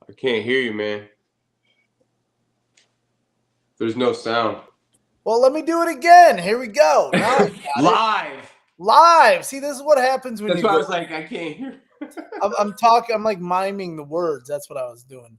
I can't hear you, man. There's no sound. Well, let me do it again. Here we go. Now I got Live. it. Live. See, this is what happens when That's you why go. I was like, I can't hear. I'm talking. I'm like miming the words. That's what I was doing.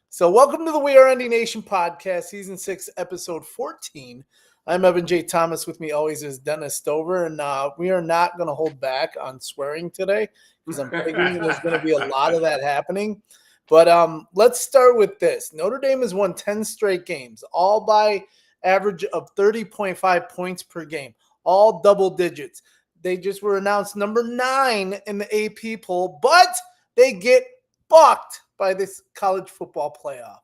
So, welcome to the We Are Ending Nation podcast, season 6, episode 14. I'm Evan J. Thomas. With me always is Dennis Stover, and we are not going to hold back on swearing today because I'm figuring there's going to be a lot of that happening. But let's start with this. Notre Dame has won 10 straight games, all by average of 30.5 points per game, all double digits. They just were announced number 9 in the AP poll, but they get fucked by this college football playoff.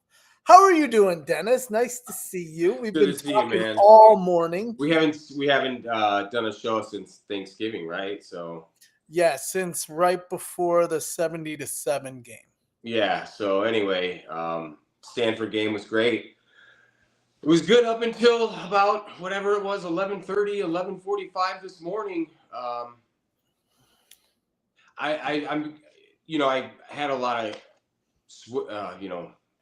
How are you doing, Dennis? Nice to see you. We've Good been to see you, talking man. all morning. We haven't done a show since Thanksgiving, right? So Yeah, since right before the 70-7 game. yeah. So anyway, Stanford game was great. It was good up until about whatever it was, 11:30, 11:45 this morning. I'm, I had a lot of,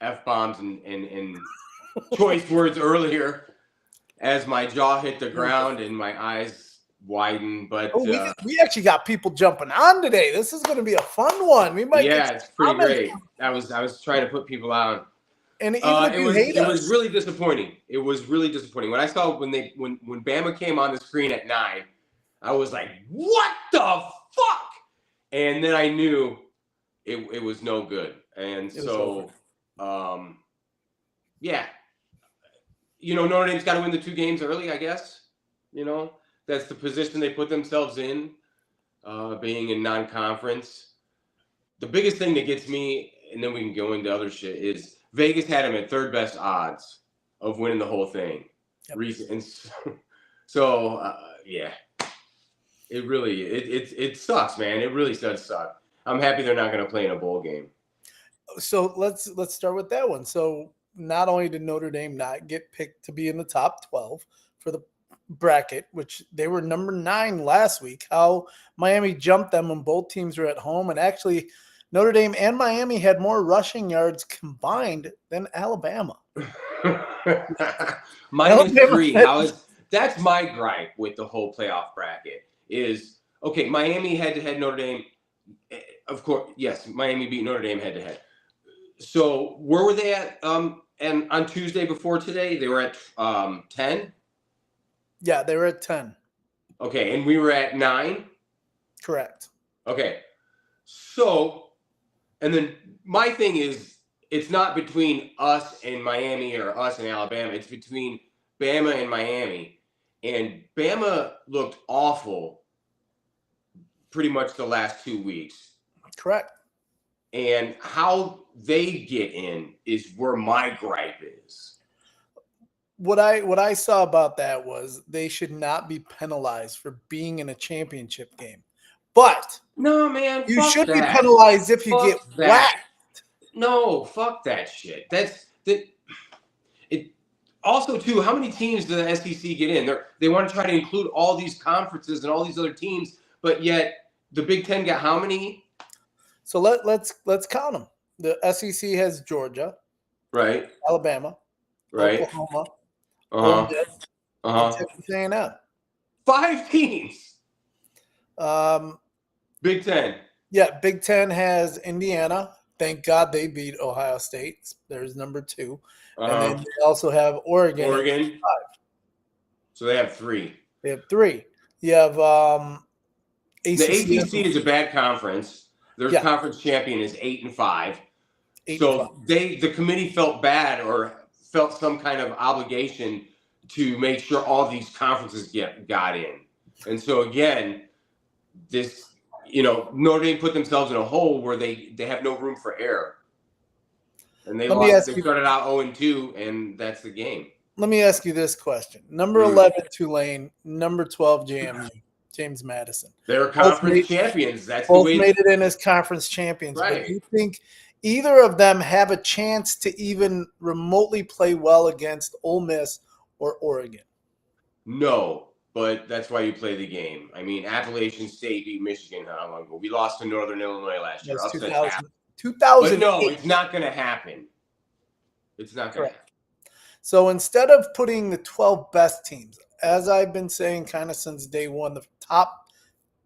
F-bombs and choice words earlier as my jaw hit the ground and my eyes widened. But we actually got people jumping on today. This is going to be a fun one. We might get it's pretty great. I was trying to put people on. And even if you hate us, it was really disappointing. It was really disappointing. When I saw when Bama came on the screen at 9, I was like, what the fuck? And then I knew it was no good. And so yeah. Notre Dame's got to win the 2 games early, I guess. That's the position they put themselves in, being in non-conference. The biggest thing that gets me, and then we can go into other shit, is Vegas had him at third best odds of winning the whole thing. Yep. And so yeah, it really it sucks, man. It really does suck. I'm happy they're not going to play in a bowl game. So let's start with that one. So not only did Notre Dame not get picked to be in the top 12 for the bracket, which they were number 9 last week, how Miami jumped them when both teams were at home, and actually Notre Dame and Miami had more rushing yards combined than Alabama. -3. That's my gripe with the whole playoff bracket is, okay, Miami head-to-head Notre Dame. Of course, yes, Miami beat Notre Dame head-to-head. So where were they at? And on Tuesday before today, they were at 10? Yeah, they were at 10. Okay, and we were at 9? Correct. Okay. So, and then my thing is, it's not between us and Miami or us and Alabama. It's between Bama and Miami. And Bama looked awful pretty much the last 2 weeks. Correct. And how they get in is where my gripe is. What I saw about that was they should not be penalized for being in a championship game. But no, man, you should be penalized if you get whacked. No, fuck that shit. It also too, how many teams does the SEC get in? They want to try to include all these conferences and all these other teams, but yet the Big Ten got how many? So let's count them. The SEC has Georgia, right? Alabama, right? Oklahoma, Texas A&M. 5 teams. Big Ten. Yeah, Big Ten has Indiana. Thank God they beat Ohio State. There's number 2. And then they also have Oregon. 5. So they have 3. They have 3. You have ACC. The ACC is a bad conference. Their conference champion is 8-5. The committee felt bad or felt some kind of obligation to make sure all these conferences got in. And so again, this, Notre Dame put themselves in a hole where they have no room for error. And they started out 0-2, and that's the game. Let me ask you this question. Number 11, Tulane. Number 12, JMU. James Madison. They're conference champions. That's both made it in as conference champions. Right. But do you think either of them have a chance to even remotely play well against Ole Miss or Oregon? No, but that's why you play the game. I mean, Appalachian State beat Michigan how long ago? We lost to Northern Illinois last year. But 2008. no, it's not going to happen. It's not going to happen. So instead of putting the 12 best teams, as I've been saying kind of since day one, the top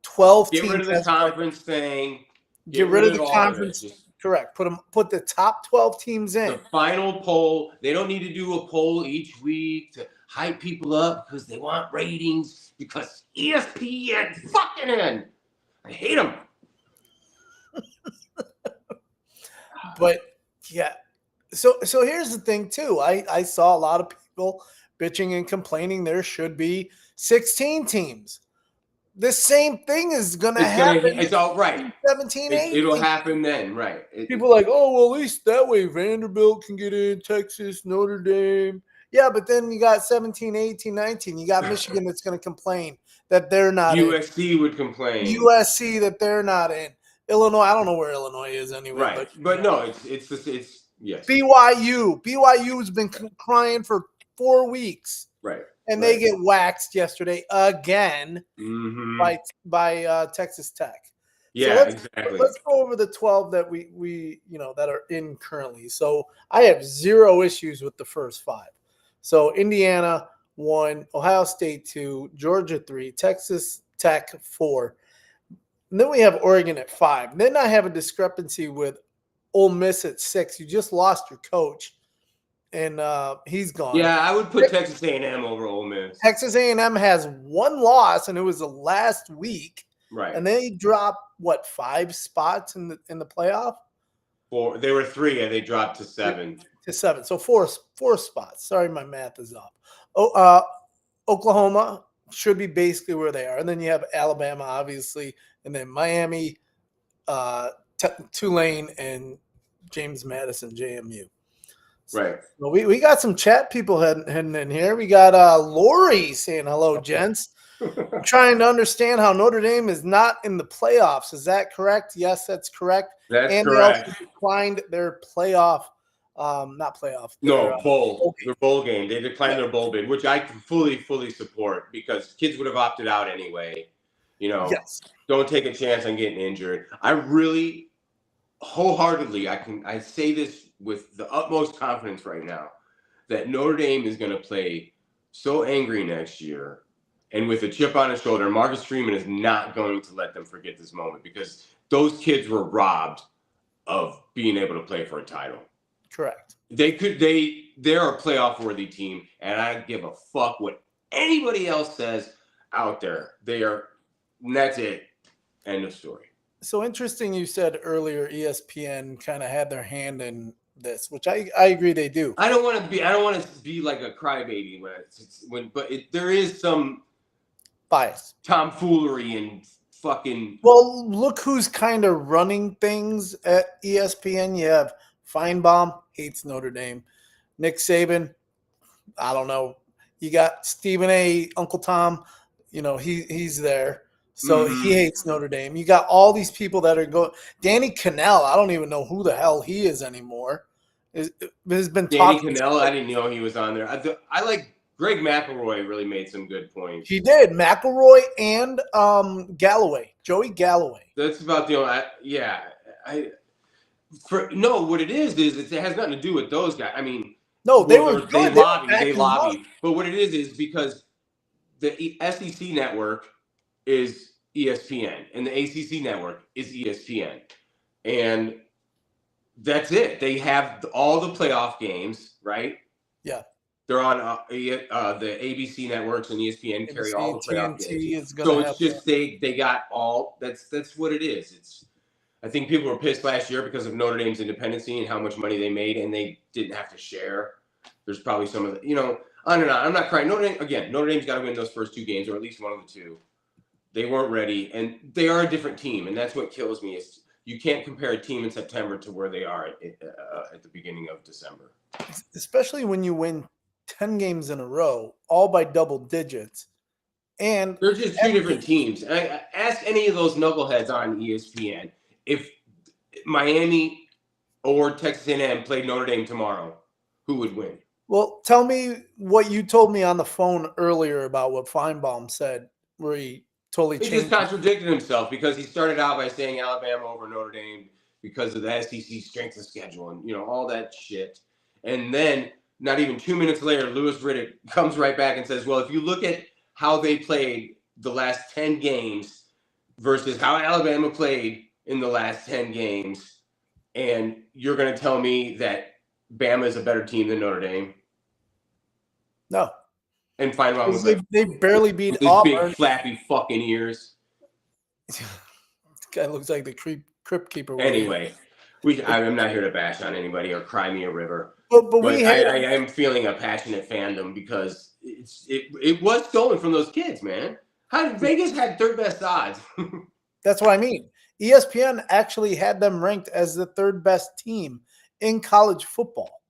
12 Get teams. rid of the conference thing. Get rid of the all conference. of it. Just correct. Put the top 12 teams in. The final poll. They don't need to do a poll each week to hype people up because they want ratings. Because ESPN fucking in. I hate them. But yeah. So here's the thing too. I saw a lot of people bitching and complaining there should be 16 teams. The same thing is going to happen. It's all right. 17, 18. It'll happen then, right? People are like, oh, well, at least that way Vanderbilt can get in, Texas, Notre Dame. Yeah, but then you got 17, 18, 19. You got Michigan that's going to complain that they're not USC would complain. USC that they're not in. Illinois, I don't know where Illinois is anyway. Right, but no, it's yes. BYU has been crying for 4 weeks. Right. And they get waxed yesterday again by Texas Tech. Yeah, exactly. Let's go over the 12 that we that are in currently. So I have 0 issues with the first 5. So Indiana 1, Ohio State 2, Georgia 3, Texas Tech 4. And then we have Oregon at 5. Then I have a discrepancy with Ole Miss at 6. You just lost your coach. And he's gone. Yeah, I would put Texas A&M over Ole Miss. Texas A&M has 1 loss, and it was the last week. Right. And they dropped 5 spots in the playoff? 4. They were 3, and they dropped to 7. So 4 spots. Sorry, my math is off. Oklahoma should be basically where they are, and then you have Alabama, obviously, and then Miami, Tulane, and James Madison, JMU. Right. Well, we got some chat people heading in here. We got Lori saying hello, gents. I'm trying to understand how Notre Dame is not in the playoffs. Is that correct? Yes, that's correct. That's and correct. They also declined their playoff, not playoff. Bowl. Their bowl game. They declined their bowl bid, which I fully support because kids would have opted out anyway. Yes. Don't take a chance on getting injured. I really wholeheartedly, I say this with the utmost confidence right now, that Notre Dame is going to play so angry next year and with a chip on his shoulder. Marcus Freeman is not going to let them forget this moment because those kids were robbed of being able to play for a title. Correct. They're a playoff worthy team, and I don't give a fuck what anybody else says out there. And that's it. End of story. So interesting you said earlier ESPN kind of had their hand in this, which I agree they do. I don't want to be like a crybaby but there is some bias, tomfoolery and fucking. Well, look who's kind of running things at ESPN. You have Feinbaum, hates Notre Dame. Nick Saban, I don't know. You got Stephen A. Uncle Tom, he's there. So he hates Notre Dame. You got all these people that are going. Danny Cannell, I don't even know who the hell he is anymore. Has been Danny Cannell, I didn't know he was on there. I like Greg McElroy. Really made some good points. He did. McElroy and Joey Galloway. That's about the only. What it is it has nothing to do with those guys. I mean, no, they were good. They lobby. But what it is because the SEC network is ESPN and the ACC network is ESPN, and that's it. They have all the playoff games, right? Yeah, they're on the ABC networks and ESPN carry all the playoff games. So it's just they got all. That's what it is. I think people were pissed last year because of Notre Dame's independency and how much money they made, and they didn't have to share. There's probably some of the, on and on. I'm not crying. Notre Dame's got to win those first 2 games, or at least one of the 2. They weren't ready, and they are a different team, and that's what kills me is you can't compare a team in September to where they are at the beginning of December. Especially when you win 10 games in a row, all by double digits. And they're just 2 different teams. Ask any of those knuckleheads on ESPN if Miami or Texas A&M played Notre Dame tomorrow, who would win? Well, tell me what you told me on the phone earlier about what Feinbaum said, where he totally changed. He just contradicted himself because he started out by saying Alabama over Notre Dame. because of the SEC strength of schedule and all that shit. And then not even 2 minutes later, Louis Riddick comes right back and says, "Well, if you look at how they played the last 10 games versus how Alabama played in the last 10 games, and you're going to tell me that Bama is a better team than Notre Dame?" No. And Feinbaum was they barely beat with Auburn. big flappy fucking ears. Guy looks like the crypt keeper. Anyway, I'm not here to bash on anybody or cry me a river. But I am feeling a passionate fandom because it was stolen from those kids, man. Vegas had third best odds. That's what I mean. ESPN actually had them ranked as the third best team in college football,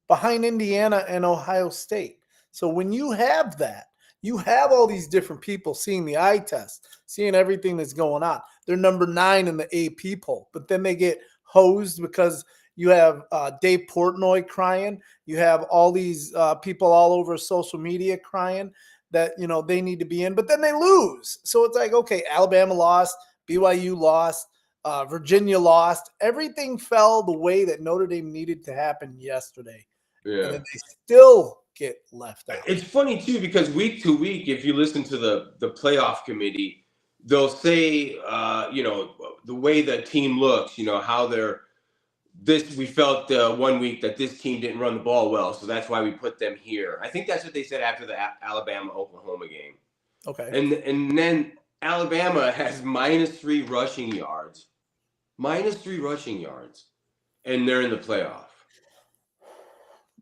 behind Indiana and Ohio State. So when you have that, you have all these different people seeing the eye test, seeing everything that's going on. They're number 9 in the AP poll, but then they get hosed because you have Dave Portnoy crying. You have all these people all over social media crying that, they need to be in, but then they lose. So it's like, okay, Alabama lost, BYU lost, Virginia lost. Everything fell the way that Notre Dame needed to happen yesterday. Yeah. And then they still get left out. It's funny, too, because week to week, if you listen to the playoff committee, they'll say, the way the team looks, how they're we felt 1 week that this team didn't run the ball well, so that's why we put them here. I think that's what they said after the Alabama-Oklahoma game. Okay. And then Alabama has -3 rushing yards. -3 rushing yards. And they're in the playoff.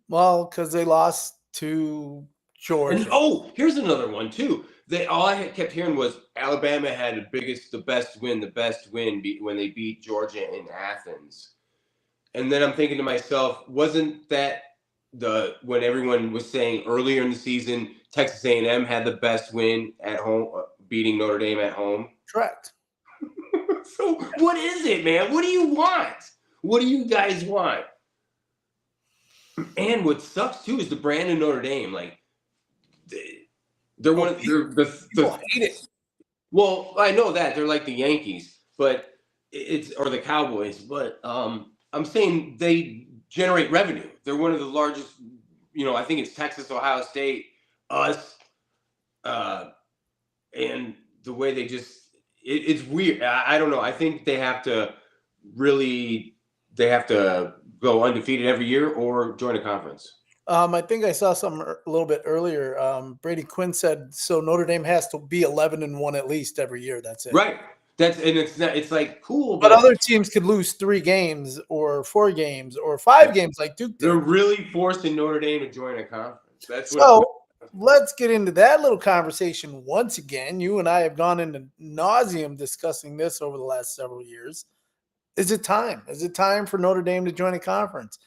Well, because they lost to Georgia. And here's another one too. All I kept hearing was Alabama had the best win when they beat Georgia in Athens. And then I'm thinking to myself, wasn't that when everyone was saying earlier in the season Texas A&M had the best win at home, beating Notre Dame at home? Correct. So what is it, man? What do you want? What do you guys want? And what sucks too is the brand of Notre Dame. Like they're one of the hate it. Well, I know that they're like the Yankees, but or the Cowboys, but I'm saying they generate revenue. They're one of the largest. I think it's Texas, Ohio State, us, and the way they just it's weird. I don't know. I think they have to go undefeated every year or join a conference. I think I saw something a little bit earlier. Brady Quinn said so. Notre Dame has to be 11-1 at least every year. That's it. Right. It's like cool, but other teams could lose 3 games or 4 games or 5 games like Duke did. They're really forcing Notre Dame to join a conference. Let's get into that little conversation once again. You and I have gone into nauseum discussing this over the last several years. Is it time? Is it time for Notre Dame to join a conference?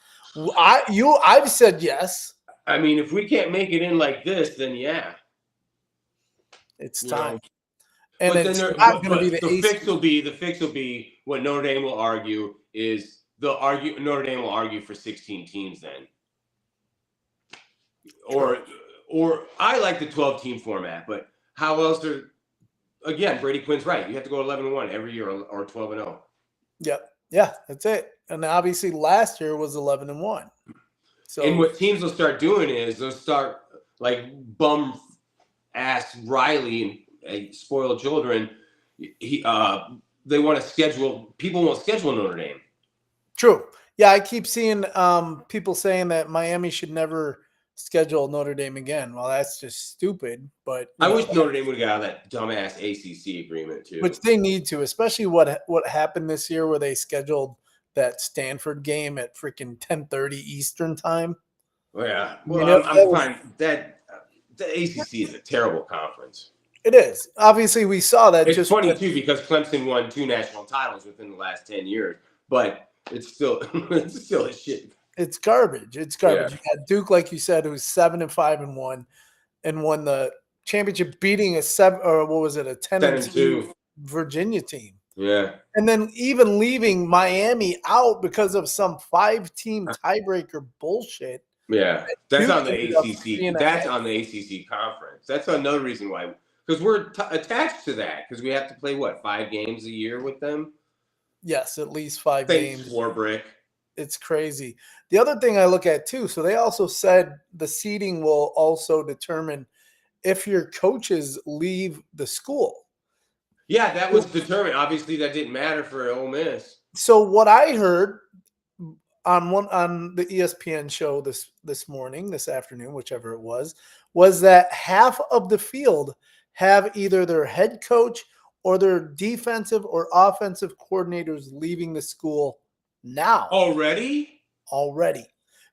I've said yes. I mean, if we can't make it in like this, then yeah, it's time. And but it's not going to be the fix will be what Notre Dame will argue is Notre Dame will argue for 16 teams then, or I like the 12-team format, but how else again, Brady Quinn's right. You have to go 11-1 every year or 12-0. Yep. Yeah, that's it. And obviously last year was 11-1. So and what teams will start doing is they'll start like bum ass Riley and spoiled children. They want to schedule. People won't schedule Notre Dame. True. Yeah, I keep seeing people saying that Miami should never schedule Notre Dame again. Well, that's just stupid. But I wish Notre Dame would get out of that dumbass ACC agreement too. Which they need to, especially what happened this year where they scheduled that Stanford game at freaking 10:30 Eastern time. Oh, yeah. Well, I'm fine. The ACC is a terrible conference. It is. Obviously, we saw that. It's funny too because Clemson won 2 national titles within the last 10 years, but it's still a shit. It's garbage. It's garbage. Yeah. You had Duke, like you said, who's 7-5-1, and won the championship, beating a 10-2 Virginia team. Yeah. And then even leaving Miami out because of some 5-team tiebreaker bullshit. Yeah. That's on the ACC. That's on the ACC conference. That's another reason why. Because we're attached to that. Because we have to play, 5 games a year with them? Yes, at least 5 Thanks, games. Warbrick. It's crazy. The other thing I look at too, so they also said the seeding will also determine if your coaches leave the school. Yeah, that was determined. Obviously, that didn't matter for Ole Miss. So what I heard on the ESPN show this afternoon, whichever it was that half of the field have either their head coach or their defensive or offensive coordinators leaving the school now Already? already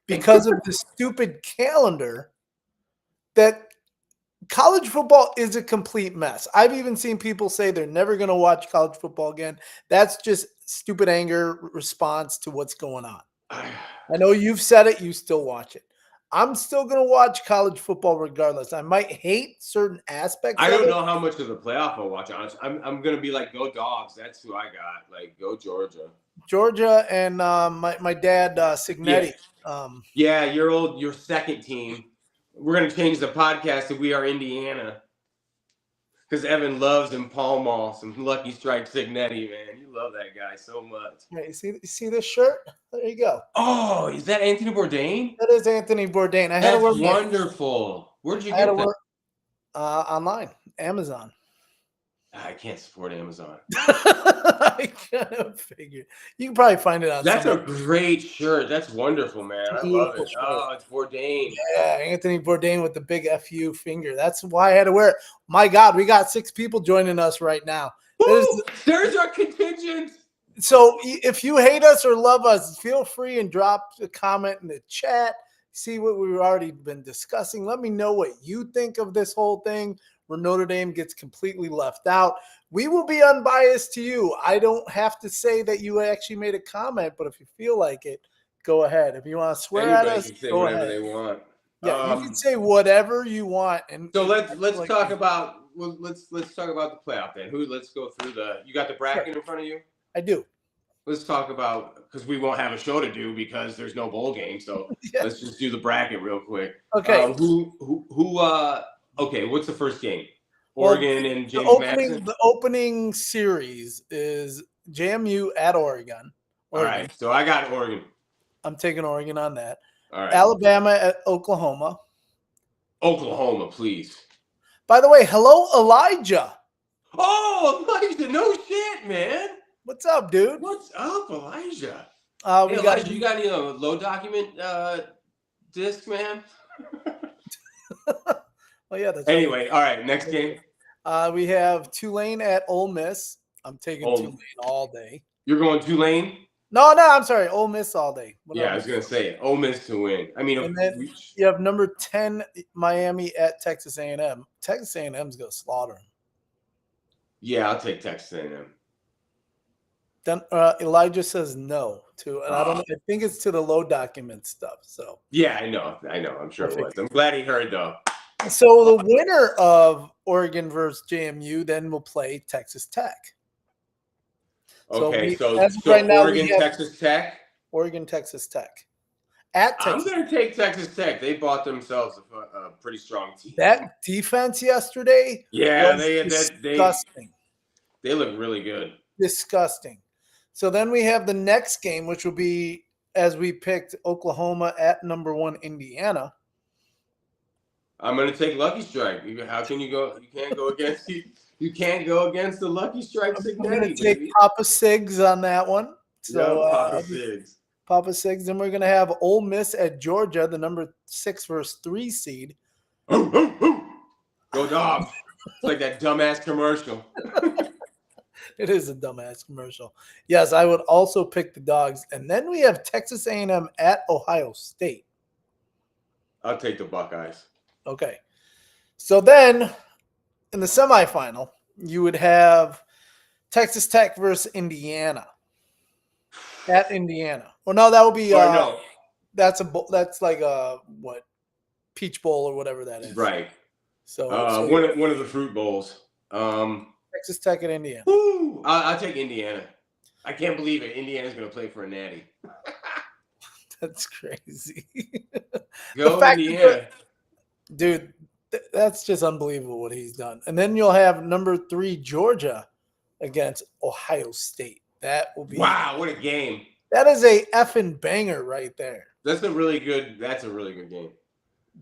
because of the stupid calendar that college football is a complete mess. I've even seen people say they're never going to watch college football again. That's just stupid anger response to what's going on. I know you've said it, you still watch it. I'm still going to watch college football regardless. I might hate certain aspects I of don't it. know how much of the playoff I'll watch. Honestly, I'm gonna be like, go Dogs. That's who I got. Like, go Georgia. Georgia and my dad Signetti. Yeah, your second team. We're gonna change the podcast to We Are Indiana. Because Evan loves him Paul Mall, some Lucky Strike Signetti, man. You love that guy so much. Yeah, you see this shirt? There you go. Oh, is that Anthony Bourdain? That is Anthony Bourdain. I had That's to wear wonderful. Where'd you I had get to that? wear online, Amazon. I can't support Amazon. I kind of figured you can probably find it on. That's a great shirt. That's wonderful, man. I love it. Shirt. Oh, it's Bourdain. Yeah, Anthony Bourdain with the big FU finger. That's why I had to wear it. My God, we got 6 people joining us right now. There's our contingent. So if you hate us or love us, feel free and drop a comment in the chat. See what we've already been discussing. Let me know what you think of this whole thing where Notre Dame gets completely left out. We will be unbiased to you. I don't have to say that you actually made a comment, but if you feel like it, go ahead. If you want to swear at us, can say go whatever ahead. they want. Yeah, you can say whatever you want. And so let's talk about let's talk about the playoff then. Let's go through you got the bracket in front of you? I do. Let's talk about, because we won't have a show to do because there's no bowl game. So let's just do the bracket real quick. Okay. Okay, what's the first game? Oregon and James Madison? The opening series is JMU at Oregon. All right, so I got Oregon. I'm taking Oregon on that. All right. Alabama at Oklahoma. Oklahoma, please. By the way, hello, Elijah. Oh, Elijah, no shit, man. What's up, dude? What's up, Elijah? Hey, Elijah, you got any low document disc, man? Oh, yeah. That's anyway, all right, next game. We have Tulane at Ole Miss. I'm taking Tulane all day. You're going Tulane? No, I'm sorry. Ole Miss all day. Yeah, I was going to say Ole Miss to win. I mean, and then you have number 10 Miami at Texas A&M. Texas A&M's going to slaughter them. Yeah, I'll take Texas A&M. Then Elijah says no to, and I don't know. I think it's to the low document stuff. So yeah, I know. I'm sure it was. I'm glad he heard though. So the winner of Oregon versus JMU then will play Texas Tech. Okay, so right now Oregon, Texas Tech. Oregon, Texas Tech. At Texas. I'm going to take Texas Tech. They bought themselves a pretty strong team. That defense yesterday. Yeah, disgusting. They look really good. Disgusting. So then we have the next game, which will be, as we picked, Oklahoma at number 1 Indiana. I'm going to take Lucky Strike. How can you go? You can't go against you can't go against the Lucky Strike. I'm going to take Papa Sigs on that one. So Papa Sigs. Papa Sigs. Then we're going to have Ole Miss at Georgia, the number 6 versus 3 seed. Go Dogs! It's like that dumbass commercial. It is a dumbass commercial. Yes, I would also pick the Dogs. And then we have Texas A&M at Ohio State. I'll take the Buckeyes. Okay. So then in the semifinal, you would have Texas Tech versus Indiana. At Indiana. Well, no, that would be no. That's like a Peach Bowl or whatever that is. Right. So one of the fruit bowls. Texas Tech at Indiana. Woo! I'll take Indiana. I can't believe it. Indiana's going to play for a natty. That's crazy. Go Indiana. Dude, that's just unbelievable what he's done. And then you'll have number 3 Georgia against Ohio State. That will be Wow, what a game! that is a effing banger right there. That's a really good game.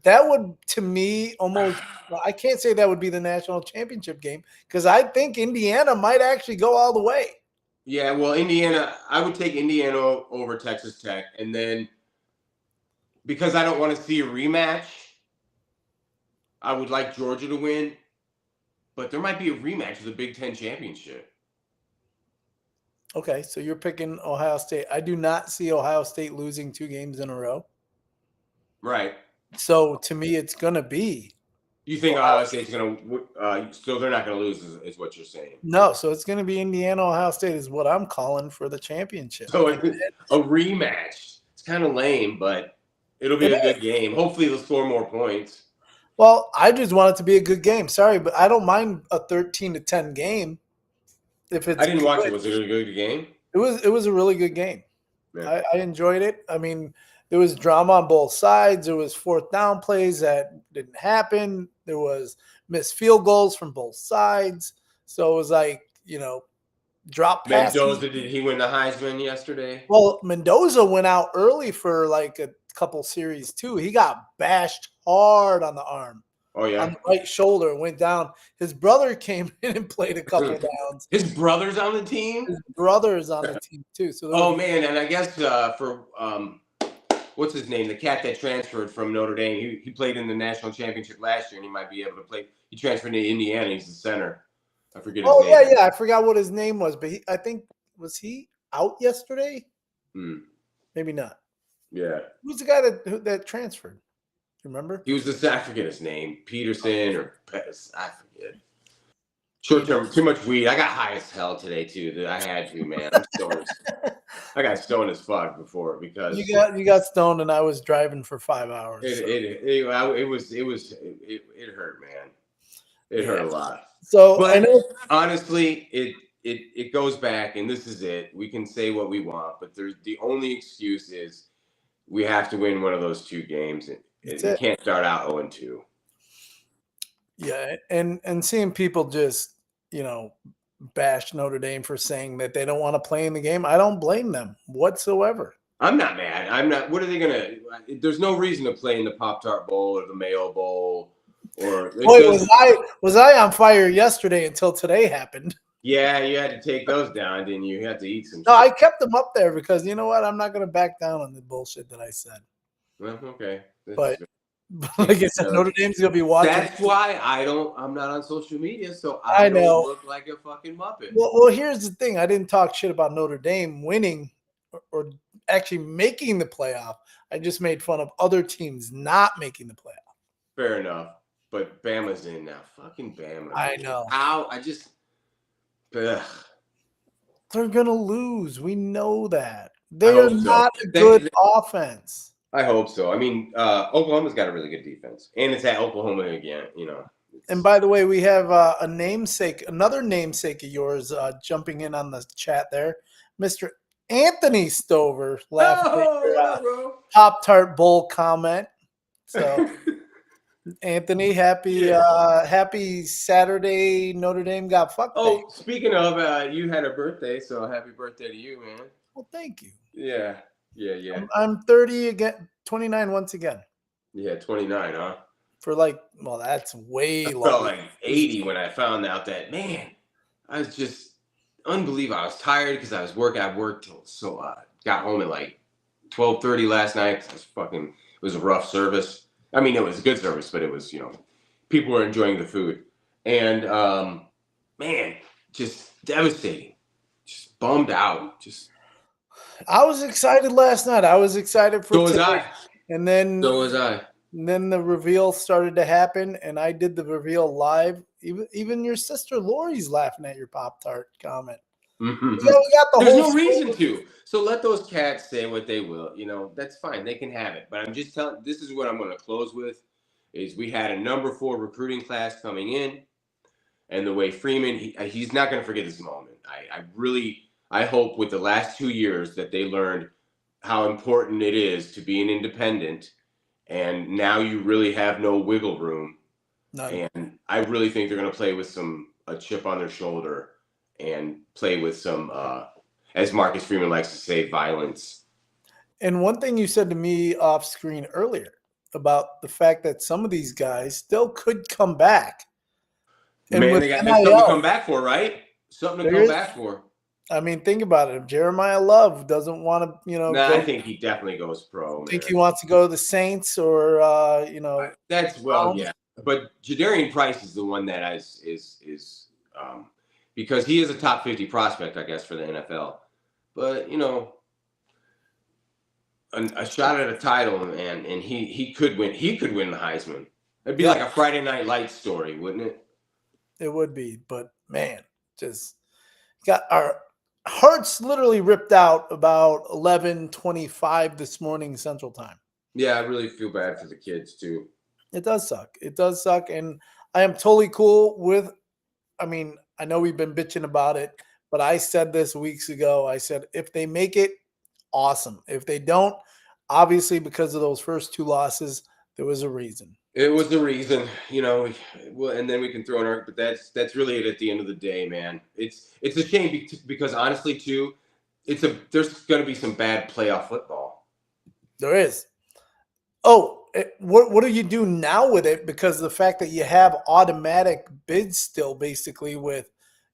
That would, to me, almost. Well, I can't say that would be the national championship game because I think Indiana might actually go all the way. Yeah, well, Indiana, I would take Indiana over Texas Tech, and then because I don't want to see a rematch, I would like Georgia to win, but there might be a rematch of the Big Ten championship. Okay, so you're picking Ohio State. I do not see Ohio State losing 2 games in a row. Right. So to me, it's going to be. You think Ohio State's going to so they're not going to lose is what you're saying? No, so it's going to be Indiana, Ohio State is what I'm calling for the championship. So a rematch. It's kind of lame, but it'll be a good game. Hopefully they'll score more points. Well, I just want it to be a good game. Sorry, but I don't mind a 13-10 game. If it's I didn't watch it. Was it a good game? It was a really good game. Yeah. I enjoyed it. I mean, there was drama on both sides. There was fourth down plays that didn't happen. There was missed field goals from both sides. So it was like, drop passes. Mendoza, did he win the Heisman yesterday? Well, Mendoza went out early for like a couple series too. He got bashed hard on the arm. Oh, yeah. On the right shoulder and went down. His brother came in and played a couple downs. His brother's on the team? His brother is on the team too. So man, and I guess for what's his name? The cat that transferred from Notre Dame. He played in the national championship last year, and he might be able to play. He transferred to Indiana. He's the center. I forget his name. Yeah. I forgot what his name was, but I think was he out yesterday? Maybe not. Yeah. Who's the guy that transferred? Remember? He was I forget his name. Peterson or I forget. Short term, too much weed. I got high as hell today too. I had to, man. I'm stoned. I got stoned as fuck before because you got stoned and I was driving for 5 hours. It hurt, man. It hurt a lot. So but I know honestly, it goes back, and this is it. We can say what we want, but the only excuse is we have to win one of those 2 games. We can't start out 0-2. Yeah, and seeing people just, bash Notre Dame for saying that they don't want to play in the game, I don't blame them whatsoever. I'm not mad. I'm not. What are they going to – there's no reason to play in the Pop-Tart Bowl or the Mayo Bowl. Was I on fire yesterday until today happened? Yeah, you had to take those down, didn't you? You had to eat some. No, I kept them up there because you know what? I'm not going to back down on the bullshit that I said. Well, okay. But like I said, Notre Dame's going to be watching. That's why I'm not on social media, so I don't look like a fucking Muppet. Well, here's the thing. I didn't talk shit about Notre Dame winning or actually making the playoff. I just made fun of other teams not making the playoff. Fair enough. But Bama's in now. Fucking Bama. I know. How? Ugh. They're going to lose. We know that. They're not a good offense. I hope so. I mean, Oklahoma's got a really good defense. And it's at Oklahoma again, And by the way, we have another namesake of yours jumping in on the chat there. Mr. Anthony Stover left Pop-Tart Bowl comment. So, Anthony, happy Saturday Notre Dame got fucked. Oh, speaking of, you had a birthday, so happy birthday to you, man. Well, thank you. Yeah. I'm 30 again, 29 once again. Yeah, 29, huh? For that's way low. I felt like 80 when I found out that, man, I was just unbelievable. I was tired because I was working. I worked till got home at like 12:30 last night. It was a rough service. I mean, it was a good service, but it was, people were enjoying the food. And, man, just devastating. Just bummed out. I was excited last night. I was excited for today. So was I. And then so was I. And then the reveal started to happen, and I did the reveal live. Even your sister Lori's laughing at your Pop-Tart comment. Mm-hmm. We got There's no reason to. So let those cats say what they will. That's fine. They can have it. But I'm just telling. This is what I'm going to close with. Is we had a number 4 recruiting class coming in, and the way Freeman, he's not going to forget this moment. I hope with the last 2 years that they learned how important it is to be an independent. And now you really have no wiggle room. None. And I really think they're going to play with a chip on their shoulder and play with some as Marcus Freeman likes to say, violence. And one thing you said to me off screen earlier about the fact that some of these guys still could come back. And Man, with there's something to NIL, come back for, right? Something to there come is. back for. I mean, think about it. If Jeremiah Love doesn't want to, Nah, go, I think he definitely goes pro, think man. he wants to go to the Saints or That's yeah. But Jadarian Price is the one that is because he is a top 50 prospect, I guess, for the NFL. But a shot at a title, and he could win. He could win the Heisman. It'd be like a Friday Night Lights story, wouldn't it? It would be, but man, just got our hearts literally ripped out about 11:25 this morning Central Time. Yeah, I really feel bad for the kids too. It does suck. It does suck, and I am totally cool with. I mean, I know we've been bitching about it, but I said this weeks ago. I said if they make it, awesome. If they don't, obviously because of those first two losses, there was a reason. It was the reason, and then we can throw in our. But that's really it at the end of the day, man. It's a shame because honestly, too, there's going to be some bad playoff football. There is. Oh, what do you do now with it? Because the fact that you have automatic bids still, basically with,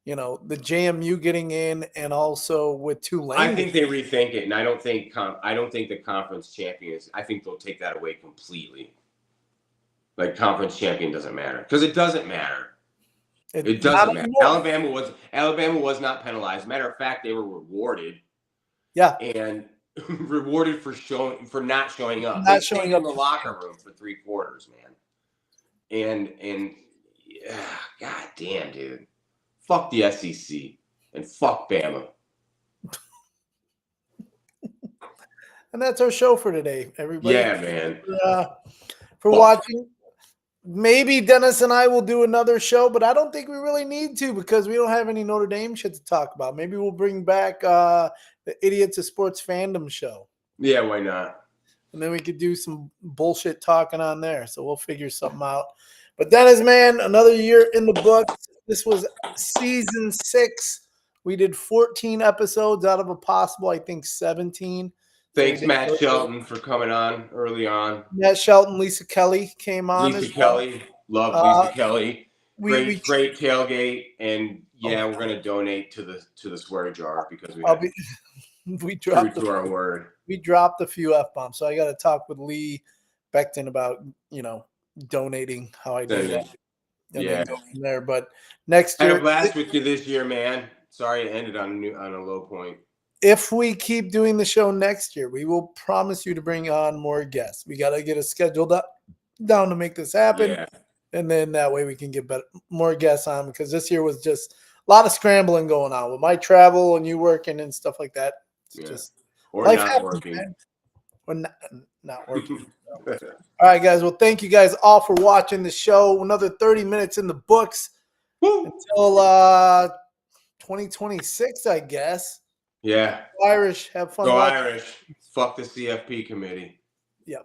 the JMU getting in, and also with Tulane. I think they rethink it, and I don't think the conference champions. I think they'll take that away completely. Like conference champion doesn't matter because it doesn't matter. It doesn't matter. Alabama was not penalized. Matter of fact, they were rewarded. Yeah, and rewarded for not showing up. Not showing up in the locker room for 3 quarters, man. And god damn, dude, fuck the SEC and fuck Bama. And that's our show for today, everybody. Yeah, man. For watching. Maybe Dennis and I will do another show, but I don't think we really need to because we don't have any Notre Dame shit to talk about. Maybe we'll bring back the Idiots of Sports Fandom show. Yeah, why not? And then we could do some bullshit talking on there. So we'll figure something out. But Dennis, man, another year in the books. This was season 6. We did 14 episodes out of a possible, I think, 17. Thanks, Matt Shelton, for coming on early on. Matt Shelton, Lisa Kelly came on. Lisa Kelly. Love Lisa Kelly. Great tailgate. And yeah, we're gonna donate to the swear jar because we dropped to our word. We dropped a few F-bombs. So I gotta talk with Lee Beckton about, donating, how I do that. Yeah. From there. But next year. I had a blast with you this year, man. Sorry it ended on a low point. If we keep doing the show next year, we will promise you to bring on more guests. We got to get a schedule down to make this happen. Yeah. And then that way we can get more guests on, because this year was just a lot of scrambling going on with my travel and you working and stuff like that. It's just or life not happens, working. man. Or not working. All right, guys. Well, thank you guys all for watching the show. Another 30 minutes in the books. Woo! Until 2026, I guess. Yeah. Irish, have fun. Go Irish. Fuck the CFP committee. Yeah.